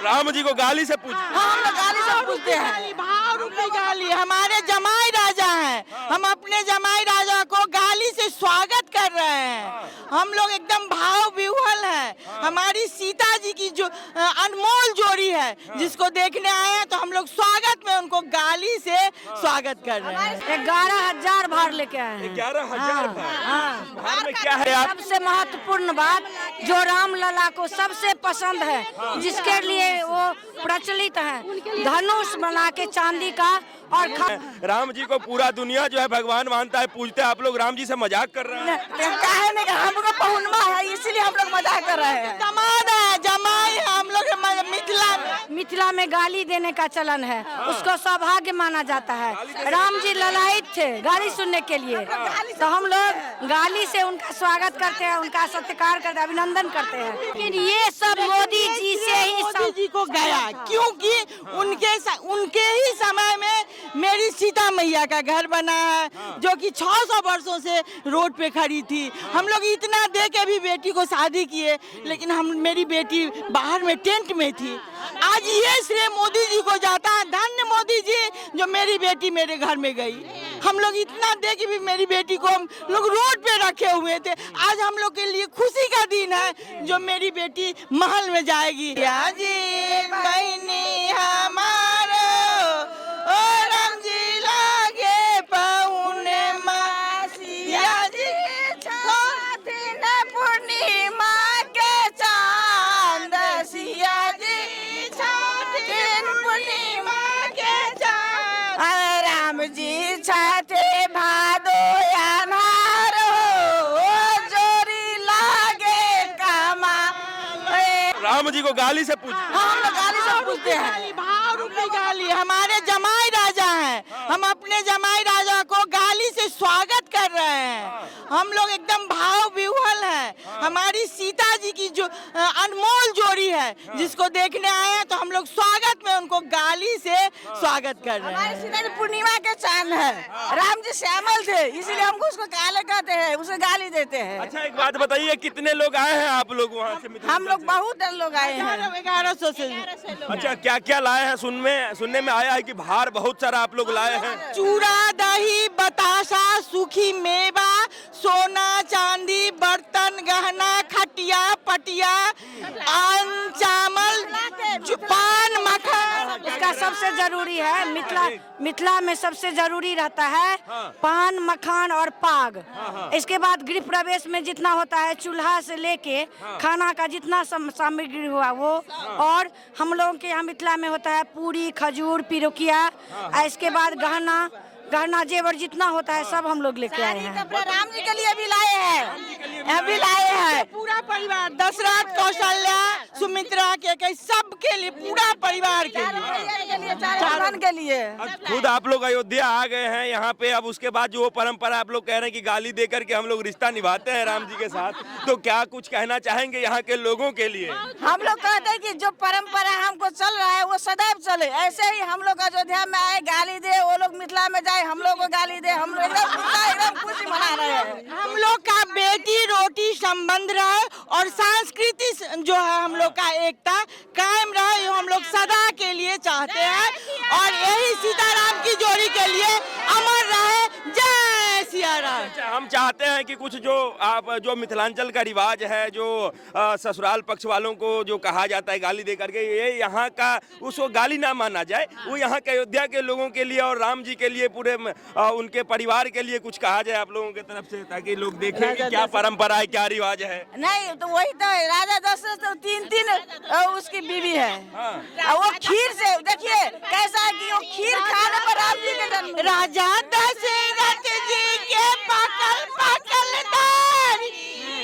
राम जी को गाली से पूछ, हम लोग गाली से पूछते हैं। भाव रूपी गाली, हमारे जमाई राजा हैं, हम अपने जमाई राजा को गाली से स्वागत कर रहे हैं। हम लोग एकदम भाव विह्वल है। हमारी सीता जी की जो अनमोल जोड़ी है, जिसको देखने आए हैं, तो हम लोग स्वागत में उनको गाली से स्वागत कर रहे हैं। 11,000 भार लेके आए हैं। 11,000 भार में क्या है आप? सबसे महत्वपूर्ण बात जो राम लला को सबसे पसंद है, जिसके लिए वो प्रचलित है, धनुष बना के चांदी का। और राम जी को पूरा दुनिया जो है भगवान मानता है, पूजते हैं। आप लोग राम जी से मजाक कर रहे हैं? काहे नहीं, हमको पहुनमा है, इसीलिए हम लोग मजाक कर रहे हैं। दमाद है, जमाई है, हम लोग मिथिला में गाली देने का चलन है, उसको सौभाग्य माना जाता है। राम जी ललायित थे गाली सुनने के लिए, तो हम लोग गाली से उनका स्वागत करते हैं, उनका सत्कार करते हैं, अभिनंदन करते हैं। लेकिन ये सब मोदी जी से ही मोदी जी को गया, क्योंकि उनके ही समय में मेरी सीता मैया का घर बना है, जो कि 600 वर्षों से रोड पे खड़ी थी। हम लोग इतना दे के भी बेटी को शादी किए, लेकिन मेरी बेटी बाहर में टेंट में थी। आज ये श्रेय मोदी जी को जाता है। धन्य मोदी जी, जो मेरी बेटी मेरे घर में गई। हम लोग इतना दे के भी मेरी बेटी को हम लोग रोड पे रखे हुए थे। आज हम लोग के लिए खुशी का दिन है, जो मेरी बेटी महल में जाएगी। जी बहनी हमारो ओ राम जी लागे पौने मासिया जी छातिन पूर्णिमा के चांद, सिया जी छातिन पूर्णिमा के चांद, राम जी छाते भादो अनारो जोरी लागे कमा। राम जी को गाली से पूछ, हम लोग गाली से पूछते हैं। भाव रूपी गाली, हमारे जमाई राजा हैं, हम अपने जमाई राजा को गाली से स्वागत कर रहे हैं। हम लोग एकदम भाव विह्वल है। हमारी सीता जी की जो अनमोल जोड़ी है, जिसको देखने आए हैं, तो हम लोग स्वागत में उनको गाली से स्वागत कर रहे हैं। हमारी सीता जी पूर्णिमा के चांद है, राम जी श्यामल थे, इसीलिए हमको उसको काले कहते हैं, उसे गाली देते हैं। अच्छा एक बात बताइए, कितने लोग आए हैं आप लोग वहाँ से? हम लोग बहुत लोग आए हैं, 1100 से। अच्छा क्या क्या लाए हैं? सुनने में आया है कि भार बहुत सारा आप लोग लाए हैं। चूड़ा, दही, बताशा, सूखी मेवा, सोना चांदी, बर्तन, गहना, खटिया, पटिया, अन्न, चावल, पान, मक्खन। उसका सबसे जरूरी है, मिथिला में सबसे जरूरी रहता है पान, मखान और पाग। इसके बाद गृह प्रवेश में जितना होता है, चूल्हा से लेके खाना का जितना सामग्री हुआ वो, और हम लोगों के यहाँ मिथिला में होता है पूरी, खजूर, पिरुकिया। इसके बाद गहना जेवर जितना होता है सब हम लोग लेके आए हैं। राम जी के लिए भी लाए हैं, अभी लाए हैं। पूरा परिवार, दशरथ, कौशल्या, सुमित्रा के सबके लिए, पूरा परिवार के लिए, चारण के लिए। खुद आप लोग अयोध्या आ गए हैं यहाँ पे, अब उसके बाद जो वो परंपरा आप लोग कह रहे हैं कि गाली दे करके हम लोग रिश्ता निभाते हैं राम जी के साथ, तो क्या कुछ कहना चाहेंगे यहाँ के लोगों के लिए? हम लोग कहते हैं कि जो परंपरा हमको चल रहा है वो सदैव चले। ऐसे ही हम लोग अयोध्या में आए, गाली दे, वो लोग मिथिला में जाए, हम लोग को गाली दे, हम लोग एकदम खुशी मना रहे हैं। हम लोग का बेटी रोटी संबंध रहे और संस्कृति जो है हम लोग का एकता कायम रहे, हम लोग सदा के लिए चाहते हैं। और यही सीताराम की जोड़ी के लिए अमर रहे। जय सिया राम। हम चाहते हैं कि कुछ जो मिथिलांचल का रिवाज है, जो ससुराल पक्ष वालों को जो कहा जाता है गाली दे करके, ये यहाँ का उसको गाली ना माना जाए, वो यहाँ के अयोध्या के लोगों के लिए और राम जी के लिए, पूरे उनके परिवार के लिए कुछ कहा जाए आप लोगों की तरफ से, ताकि लोग देखें कि क्या परंपरा है, क्या रिवाज है। नहीं तो वही तो राजा दशरथ तो तीन उसकी बीवी है। वो खीर से देखिए कैसा है कि वो खीर खाने पर राम जी के जन्म। राजा दशरथ जी के पकल दारी,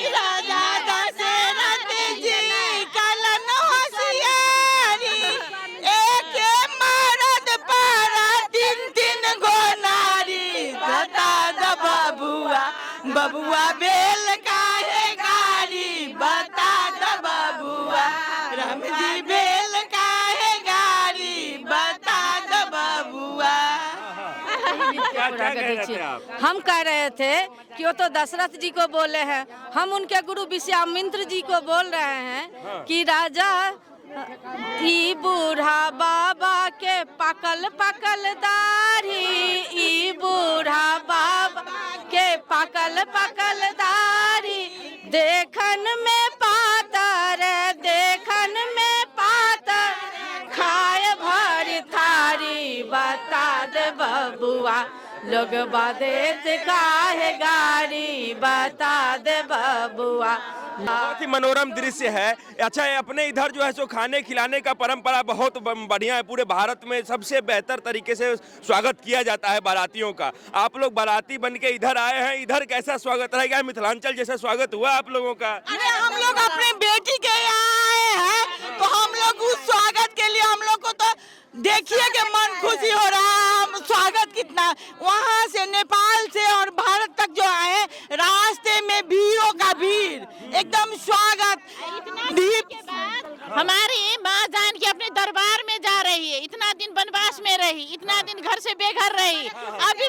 राजा दशरथ जी कलन होशियारी, एक मर्द पर तीन गो नारी, बता बबुआ बेल काहे गाड़ी, बता दो बबुआ, राम जी बेल काहे गाड़ी, बता दो बबुआ। हम कह रहे थे कि वो तो दशरथ जी को बोले हैं, हम उनके गुरु विश्वामित्र जी को बोल रहे हैं कि राजा ई बूढ़ा बाबा के पकल पकल दाढ़ी, ई बूढ़ा बाबा के पकल पकल दाढ़ी, देखन में पातर, देखन में पातर, खाए भर थारी, बता दे बबुआ लोग बादेत काहे गाड़ी, बता दे बबुआ। बहुत ही मनोरम दृश्य है। अच्छा है, अपने इधर जो है सो खाने खिलाने का परंपरा बहुत बढ़िया है। पूरे भारत में सबसे बेहतर तरीके से स्वागत किया जाता है बारातियों का। आप लोग बाराती बन के इधर आए हैं, इधर कैसा स्वागत रहेगा? मिथिलांचल जैसा स्वागत हुआ आप लोगों का? अरे हम लोग अपने बेटी के यहाँ आए हैं तो हम लोग उस स्वागत के लिए हम लोग को तो देखिए कि मन खुशी हो रहा है। हम स्वागत कितना वहाँ से नेपाल से और भारत तक जो आए, रास्ते में भीड़ों का भीड़, एकदम स्वागत। दीप हमारी माँ जान की अपने दरबार में जा रही है, इतना दिन वनवास में रही, इतना दिन घर से बेघर रही, अभी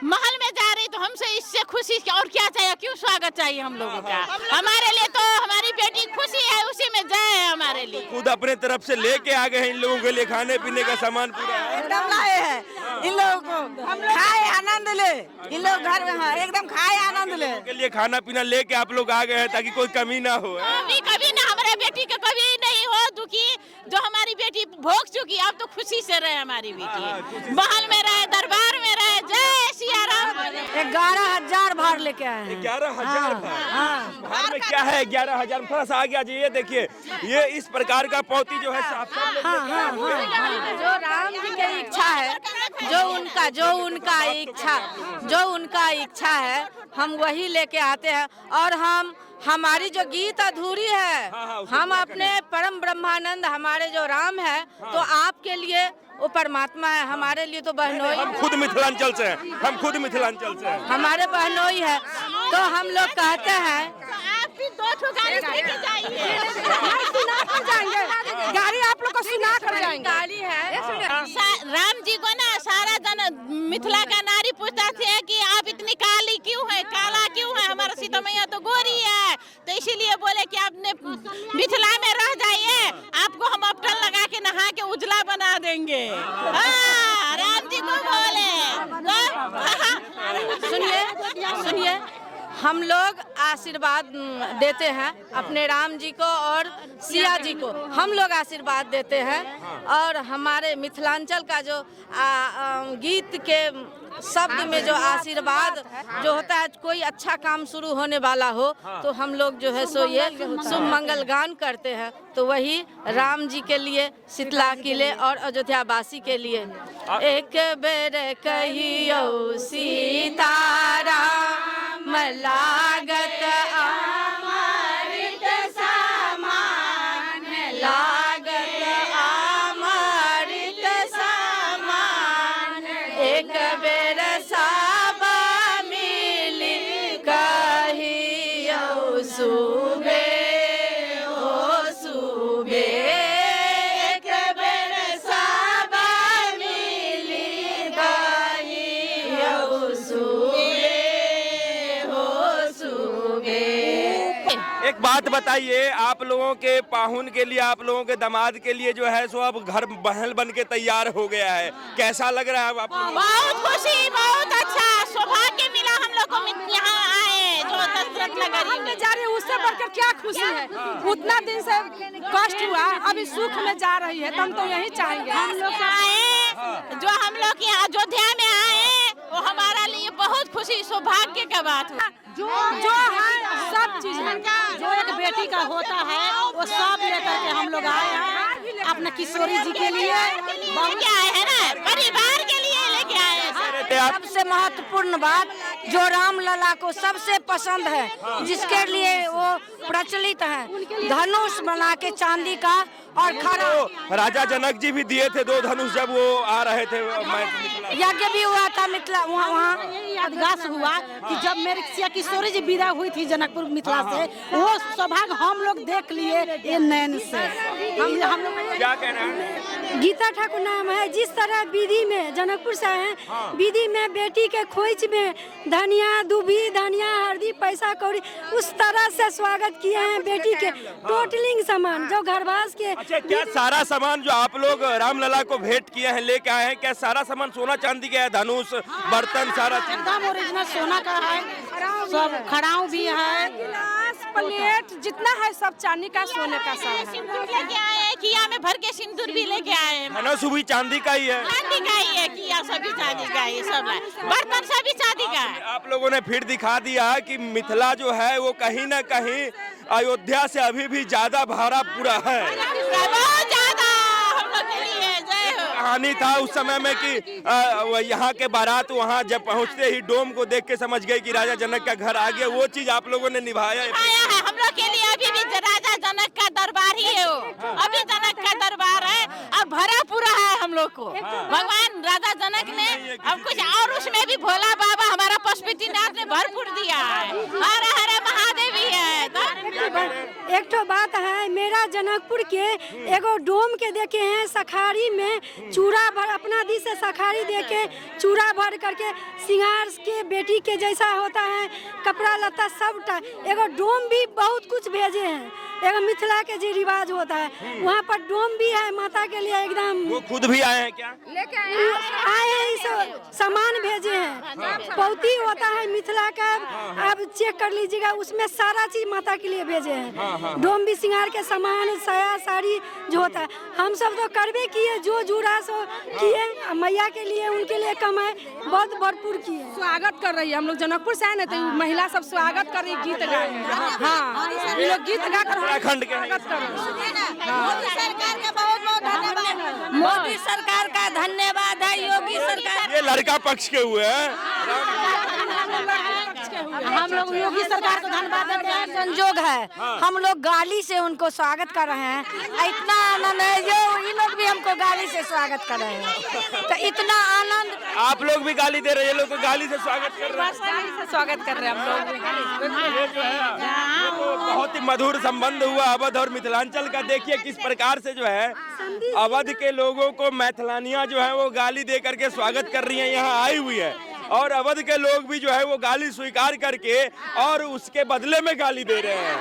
महल में जा रही, तो हमसे इससे खुशी और क्या चाहिए? क्यों स्वागत चाहिए हम लोगों का? हमारे लिए तो हमारी बेटी खुशी है, उसी में जय है हमारे लिए। खुद अपने तरफ से लेके आ गए हैं इन लोगों के लिए खाने पीने का सामान पूरा एकदम लाए हैं इन लोगों को, हम लोग खाए आनंद ले, इन लोग घर में हैं, एकदम खाए आनंद ले के लिए खाना पीना लेके आप लोग आ गए हैं ताकि कोई कमी ना हो। कभी ना हमारे बेटी का कभी नहीं हो दुखी, जो हमारी बेटी भोग चुकी, अब तो खुशी से रहे हमारी बेटी, महल में रहे, दरबार में रहे। जय सिया राम। 11,000 भार लेके आए हैं। 11,000 भार में क्या है? 11,000 थोड़ा सा आगे आ जाइए। देखिए ये इस प्रकार का पौती जो है जो राम जी की इच्छा है, जो उनका इच्छा है, हम वही लेके आते हैं। और हमारी जो गीत अधूरी है, हम अपने परम ब्रह्मानंद हमारे जो राम है, तो आपके लिए वो परमात्मा है, हमारे लिए तो बहनोई। हम खुद मिथिलांचल से हैं, हम खुद मिथिलांचल से हैं, हमारे बहनोई है। तो हम लोग कहते हैं आप भी 2 गाड़ी लेके जाइए, गाड़ी आप लोग को सुना कर जाएंगे। गाड़ी है राम जी को ना सारा जन मिथिला का नारी पूछता थे कि आप इतनी काली क्यों है, काला क्यों है? हमारा सीता मैया तो गोरी है, तो इसीलिए बोले कि आपने मिथिला में रह जाइए, आपको हम अपटन लगा के नहा के उजला बना देंगे। राम जी को बोले। सुनिए, हम लोग आशीर्वाद देते हैं अपने राम जी को और सिया जी को, हम लोग आशीर्वाद देते हैं। और हमारे मिथिलांचल का जो गीत के शब्द में जो आशीर्वाद जो होता है, कोई अच्छा काम शुरू होने वाला हो तो हम लोग जो है सो ये शुभ मंगल गान करते हैं। तो वही राम जी के लिए, शीतला किले और अयोध्या वासी के लिए एक बेर कहियो सीताराम लागत अमृत समान, लागत अमृत समान, एक बेर सब मिली कहियो सुबे हो सुबे, एक बेर सब मिली कहियो सुबे हो सुबे। एक बात बताइए, आप लोगों के पाहुन के लिए, आप लोगों के दामाद के लिए जो है सो अब घर महल बन के तैयार हो गया है, कैसा लग रहा है आपको? बहुत खुशी, बहुत अच्छा सौभाग्य मिला हम लोग को, यहाँ आए जो दशरथ नगरी में जा रही है, उससे बढ़कर क्या खुशी है? उतना दिन से कष्ट हुआ, अभी सुख में जा रही है, हम तो यही चाहेंगे। हम लोग आए, जो हम लोग यहाँ अयोध्या में आए, वो हमारा लिए बहुत खुशी सौभाग्य का बात है। जो है सब चीज है, जो एक बेटी का होता है वो सब लेकर के हम लोग आए हैं अपने किशोरी जी के लिए, लेके आए हैं ना, परिवार के लिए लेके आए हैं। सबसे महत्वपूर्ण बात जो राम लला को सबसे पसंद है, जिसके लिए वो प्रचलित है, धनुष बना के चांदी का और खड़ा। तो राजा जनक जी भी दिए थे 2 धनुष जब वो आ रहे थे। यज्ञ भी हुआ था मिथिला, वहाँ यादगार हुआ कि जब मेरी सिया किशोरी जी विदा हुई थी जनकपुर मिथिला से, वो सौभाग्य हम लोग देख लिए ये नैन से। हम लोग क्या कहना है? गीता ठाकुर नाम है। जिस तरह विधि में जनकपुर से आए हैं, विधि में बेटी के खोइच में धनिया दुभी, धनिया हल्दी, पैसा कौड़ी, उस तरह से स्वागत किए हैं बेटी के। टोटलिंग सामान जो घरवास के अच्छा, क्या सारा सामान जो आप लोग रामलला को भेंट किए हैं, लेके आए हैं, क्या सारा सामान सोना चांदी का है? धनुष, बर्तन, सारा चीज एकदम ओरिजिनल सोना का है, सब खड़ाऊ भी है, गिलास प्लेट जितना है सब चांदी का सोने का सब है। सिंदूर लेके आए हैं, किया में भर के सिंदूर भी लेके आए हैं। धनुष भी चांदी का ही है, चांदी का ही है, किया सभी चांदी का ही, सब है, बर्तन सभी चांदी का है। आप लोगों ने फिर दिखा दिया कि मिथिला जो है वो कहीं ना कहीं अयोध्या से अभी भी ज्यादा भाड़ा पूरा है। बहुत ज्यादा हम लोग के लिए जय हो। कहानी था उस समय में कि यहाँ के बारात वहाँ जब पहुँचते ही डोम को देख के समझ गए कि राजा जनक का घर आ गया। वो चीज आप लोगों ने निभाया है। आया है हम लोग के लिए, अभी भी राजा जनक का दरबार ही है वो, अभी जनक का दरबार है और भरा पूरा है हम लोग को। भगवान राजा जनक ने अब कुछ और उसमें भी भोला बाबा हमारा पशुपतिनाथ ने भरपूर दिया है, हर हर महादेव ही है। एक तो बात है, मेरा जनकपुर के एगो डोम के देखे हैं सखारी में चूड़ा भर, अपना दी से सखारी दे के चूड़ा भर करके सिंगार के बेटी के जैसा होता है, कपड़ा लत्ता सब एगो डोम भी बहुत कुछ भेजे हैं। एगो मिथिला के जो रिवाज होता है वहाँ पर डोम भी है माता के लिए एकदम। वो खुद भी आए हैं क्या? आए हैं, इस सामान भेजे हैं। पौती होता है मिथिला का, आप चेक कर लीजिएगा, उसमें सारा चीज माता के लिए भेजे हैं। डोम भी सिंगार के सामान, साया साड़ी जो होता है, हम सब तो करबे किए, जो जुड़ा सो किए, मैया के लिए उनके लिए कमाए, बहुत भरपूर किए। स्वागत कर रही है, हम लोग जनकपुर से आए ना, तो महिला सब स्वागत कर रही, गीत गा रही है। हाँ, ये लोग गीत गा कर उत्तराखंड के हैं। मोदी सरकार का बहुत बहुत धन्यवाद। मोदी सरकार का धन्यवाद है, योगी सरकार। ये लड़का पक्ष के हुए हैं। हम लोग योगी सरकार को धन्यवाद देते हैं। संजोग है, हम लोग गाली से उनको स्वागत कर रहे हैं। इतना आनंद है, जो ये लोग भी हमको गाली से स्वागत कर रहे हैं, तो इतना आनंद। आप लोग भी गाली दे रहे हैं, ये लोग तो गाली से स्वागत कर रहे हैं। स्वागत कर रहे हैं हम लोग। ये जो है ये तो बहुत ही मधुर संबंध हुआ अवध और मिथिलांचल का। देखिए किस प्रकार से जो है अवध के लोगों को मैथिलानियां जो है वो गाली दे करके स्वागत कर रही हैं, यहाँ आई हुई है। और अवध के लोग भी जो है वो गाली स्वीकार करके और उसके बदले में गाली दे रहे हैं।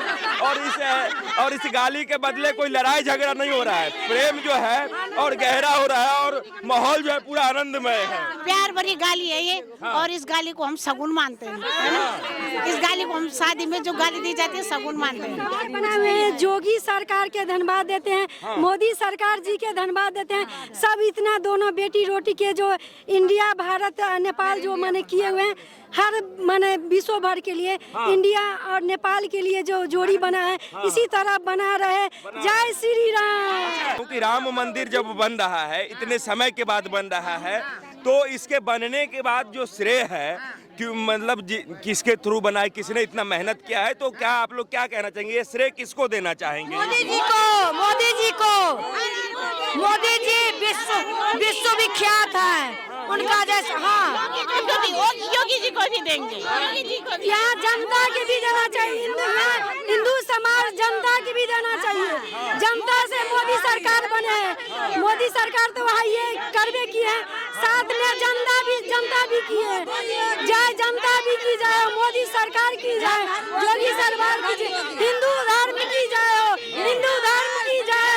और इस गाली के बदले कोई लड़ाई झगड़ा नहीं हो रहा है, प्रेम जो है और गहरा हो रहा है और माहौल जो है पूरा आनंदमय है। प्यार भरी गाली है ये, और इस गाली को हम सगुन मानते हैं, है ना? इस गाली को हम शादी में जो गाली दी जाती है सगुन मानते हैं। बना हुए हैं, योगी सरकार के धन्यवाद देते हैं, मोदी सरकार जी के धन्यवाद देते हैं। सब इतना दोनों बेटी रोटी के जो इंडिया भारत नेपाल जो माने किए हुए हैं, हर माने विश्व भर के लिए इंडिया और नेपाल के लिए जो जोड़ी बना है, इसी तरह बना रहे। जय श्री राम। क्योंकि राम मंदिर जब बन रहा है, इतने समय के बाद बन रहा है, तो इसके बनने के बाद जो श्रेय है कि मतलब किसके थ्रू बना है, किसने इतना मेहनत किया है, तो क्या आप लोग क्या कहना चाहेंगे, ये श्रेय किसको देना चाहेंगे? मोदी जी को, मोदी जी को। मोदी जी विश्व विख्यात है उनका जैसा। हाँ, योगी जी को भी देंगे, योगी जी को भी। यहाँ जनता के भी देना चाहिए, हिंदू समाज जनता की भी देना चाहिए। जनता से मोदी सरकार बने हैं, मोदी सरकार तो वहाँ ये करवे की है, साथ में जनता भी की है। जय जनता भी की जाए, मोदी सरकार की जाए, योगी सरकार की जाए, हिंदू धर्म की जाए, हिंदू धर्म की जाए,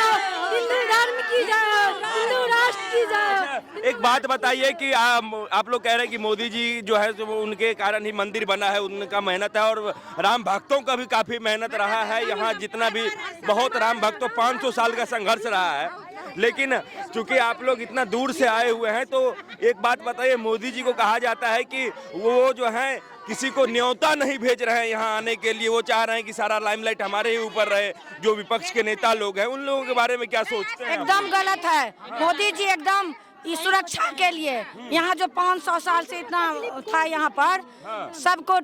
हिंदू धर्म की जाए, हिंदू राष्ट्र की जाए। एक बात बताइए कि आप लोग कह रहे हैं कि मोदी जी जो है वो उनके कारण ही मंदिर बना है, उनका मेहनत है, और राम भक्तों का भी काफी मेहनत रहा है। यहाँ जितना भी बहुत राम भक्तों 500 साल का संघर्ष रहा है। लेकिन चूंकि आप लोग इतना दूर से आए हुए हैं, तो एक बात बताइए, मोदी जी को कहा जाता है कि वो जो है किसी को न्योता नहीं भेज रहे हैं यहाँ आने के लिए, वो चाह रहे हैं कि सारा लाइमलाइट हमारे ही ऊपर रहे। जो विपक्ष के नेता लोग हैं, उन लोगों के बारे में क्या सोचते हैं? एकदम गलत है। मोदी जी एकदम इस सुरक्षा के लिए, यहाँ जो 500 साल से इतना था, यहाँ पर सबको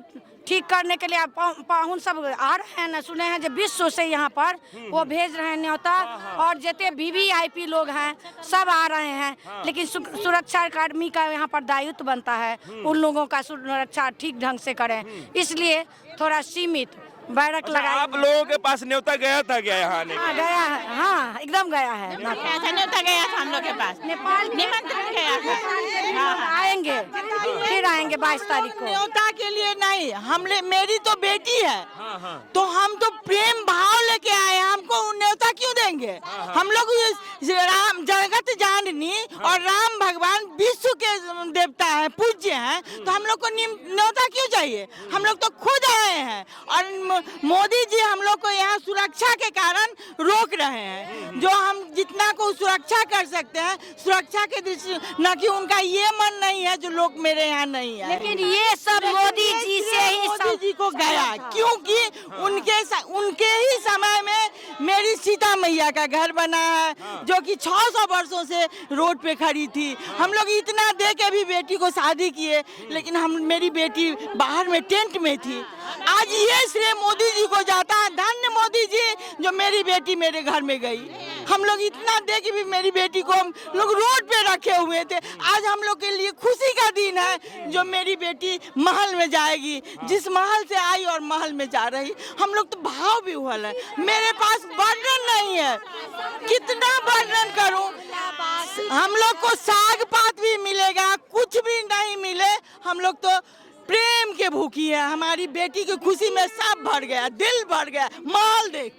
ठीक करने के लिए पाहुन सब आ रहे हैं ना, सुने हैं जो विश्व से यहाँ पर वो भेज रहे हैं न्योता, और जितने VVIP लोग हैं सब आ रहे हैं। लेकिन सुरक्षा कर्मी का यहाँ पर दायित्व बनता है, उन लोगों का सुरक्षा ठीक ढंग से करें, इसलिए थोड़ा सीमित बैरक अच्छा, लगाए। आप लोगों के पास न्योता गया था क्या यहाँ आने के? हाँ गया है, हाँ एकदम गया है। न्योता गया था हम लोग के पास, नेपाल निमंत्रण गया था। आएंगे, फिर आएंगे 22 तारीख को। न्योता के लिए नहीं, मेरी तो बेटी है, हाँ, हाँ। तो हम तो प्रेम भाव लेके आए हैं, हमको न्योता क्यों देंगे? हम लोग राम जगत जाननी और राम भगवान विश्व के देवता है, पूज्य हैं, तो हम लोग को न्योता क्यों चाहिए? हम लोग तो खुद आए हैं और मोदी जी हम लोग को यहाँ सुरक्षा के कारण रोक रहे हैं। जो हम जितना को सुरक्षा कर सकते हैं, सुरक्षा के दृष्टि, न कि उनका ये मन नहीं है जो लोग मेरे यहाँ नहीं है। लेकिन ये सब मोदी जी से ही मोदी जी को गया, क्योंकि उनके ही समय में मेरी सीता मैया का घर बना है, जो कि 600 वर्षों से रोड पे खड़ी थी। हम लोग इतना दे के भी बेटी को शादी किए, लेकिन मेरी बेटी बाहर में टेंट में थी। आज ये श्रेय मोदी जी को जाता है। धन्य मोदी जी जो मेरी बेटी मेरे घर में गई। हम लोग इतना दे के भी मेरी बेटी को हम लोग रोड पे रखे हुए थे। आज हम लोग के लिए खुशी का दिन है जो मेरी बेटी महल में जाएगी, जिस महल से आई और महल में जा रही। हम लोग तो भाव भी हुआ है। मेरे पास वर्णन नहीं है, कितना वर्णन करूं। हम लोग को साग पात भी मिलेगा, कुछ भी नहीं मिले, हम लोग तो प्रेम के भूखी है। हमारी बेटी की खुशी में सब भर गया, दिल भर गया, महल देख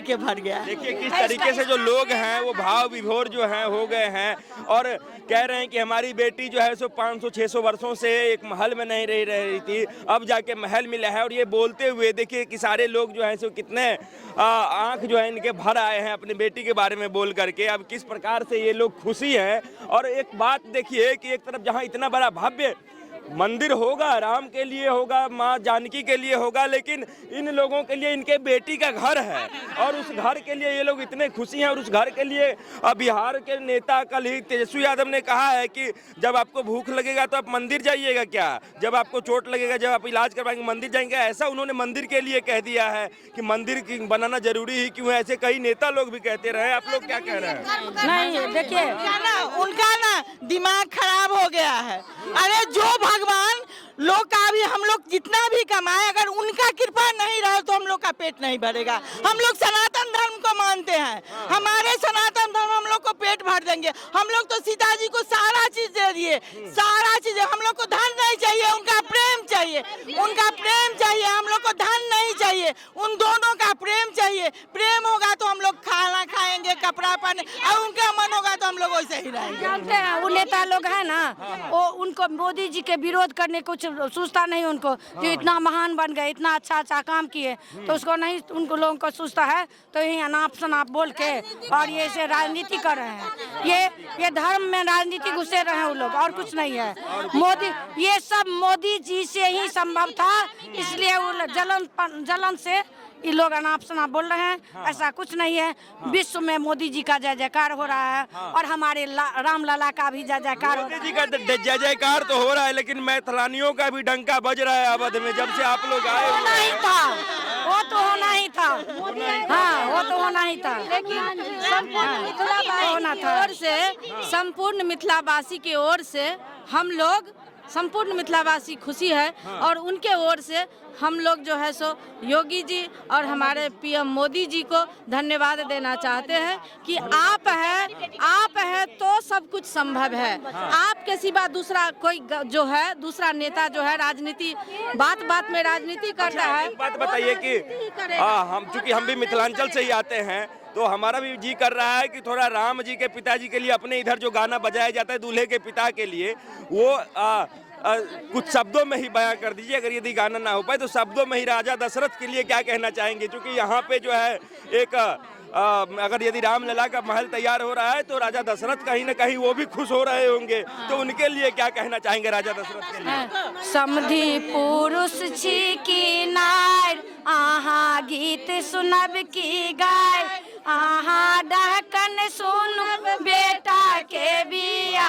के भर गया। देखिए किस तरीके से जो लोग हैं वो भाव विभोर जो हैं हो गए हैं और कह रहे हैं कि हमारी बेटी जो है सो 500-600 वर्षों से एक महल में नहीं रह रही थी, अब जाके महल मिला है। और ये बोलते हुए देखिए कि सारे लोग जो हैं सो कितने आंख जो है इनके भर आए हैं अपनी बेटी के बारे में बोल करके। अब किस प्रकार से ये लोग खुशी हैं। और एक बात देखिए कि एक तरफ जहाँ इतना बड़ा भव्य मंदिर होगा, राम के लिए होगा, माँ जानकी के लिए होगा, लेकिन इन लोगों के लिए इनके बेटी का घर है और उस घर के लिए ये लोग इतने खुशी हैं। और उस घर के लिए बिहार के नेता कल ही तेजस्वी यादव ने कहा है कि जब आपको भूख लगेगा तो आप मंदिर जाइएगा, क्या जब आपको चोट लगेगा, जब आप इलाज करवाएंगे मंदिर जाएंगे। ऐसा उन्होंने मंदिर के लिए कह दिया है कि मंदिर बनाना जरूरी ही क्यों है। ऐसे कई नेता लोग भी कहते रहे। आप लोग क्या कह रहे हैं? नहीं देखिए, उनका ना दिमाग खराब हो गया है। अरे जो भगवान लोग का भी हम लोग जितना भी कमाए, अगर उनका कृपा नहीं रहे तो हम लोग का पेट नहीं भरेगा। हम लोग सनातन धर्म को मानते हैं, हमारे सनातन धर्म हम लोग को पेट भर देंगे। हम लोग तो सीता जी को सारा चीज दे दिए, सारा चीज। हम लोग को धन नहीं चाहिए, उनका प्रेम चाहिए, उनका प्रेम चाहिए। हम लोग को धन नहीं चाहिए, उन दोनों का प्रेम चाहिए। प्रेम होगा तो हम लोग खाना खाएंगे, कपड़ा पहने, और उनका मन होगा तो हम लोग वैसे ही रहेंगे। जानते हैं वो नेता लोग है ना, वो उनको मोदी जी के विरोध करने कुछ सोचता नहीं उनको, जो इतना महान बन गए, इतना अच्छा काम किए, तो उसको नहीं, उनको लोगों को सोचता है तो यही अनाप शनाप बोल के और ये ऐसे राजनीति कर रहे हैं। ये धर्म में राजनीति घुसे रहे हैं वो लोग, और कुछ नहीं है। मोदी, ये सब मोदी जी से ही संभव था, इसलिए वो जलन से ये लोग अनाप शनाप बोल रहे हैं। ऐसा कुछ नहीं है। विश्व में मोदी जी का जय जयकार हो रहा है और हमारे राम लला का भी जय जयकार। मोदी जी का जय जयकार तो हो रहा है, लेकिन मैथिलानियों का भी डंका बज रहा है अवध में जब से आप लोग आए। नहीं था, वो तो होना ही था। हाँ, वो तो होना ही था। लेकिन संपूर्ण मिथिलावासी की ओर से हम लोग, संपूर्ण मिथिलावासी खुशी है। और उनके ओर से हम लोग जो है सो योगी जी और हमारे पीएम मोदी जी को धन्यवाद देना चाहते हैं कि आप है तो सब कुछ संभव है। आपके सिवा दूसरा कोई जो है, दूसरा नेता जो है राजनीति, बात में राजनीति करता है। एक बात बताइए कि चूंकि हम भी मिथिलांचल से ही आते हैं, तो हमारा भी जी कर रहा है कि थोड़ा राम जी के पिताजी के लिए अपने इधर जो गाना बजाया जाता है दूल्हे के पिता के लिए, वो कुछ शब्दों में ही बयां कर दीजिए। अगर यदि गाना ना हो पाए तो शब्दों में ही राजा दशरथ के लिए क्या कहना चाहेंगे? क्योंकि यहाँ पे जो है एक अगर यदि रामलला का महल तैयार हो रहा है तो राजा दशरथ कहीं ना कहीं वो भी खुश हो रहे होंगे, तो उनके लिए क्या कहना चाहेंगे राजा दशरथ के लिए? समधि पुरुष छी की नार, आहा गीत सुनब की गाय, आहा डहकन सुन बेटा के बिया।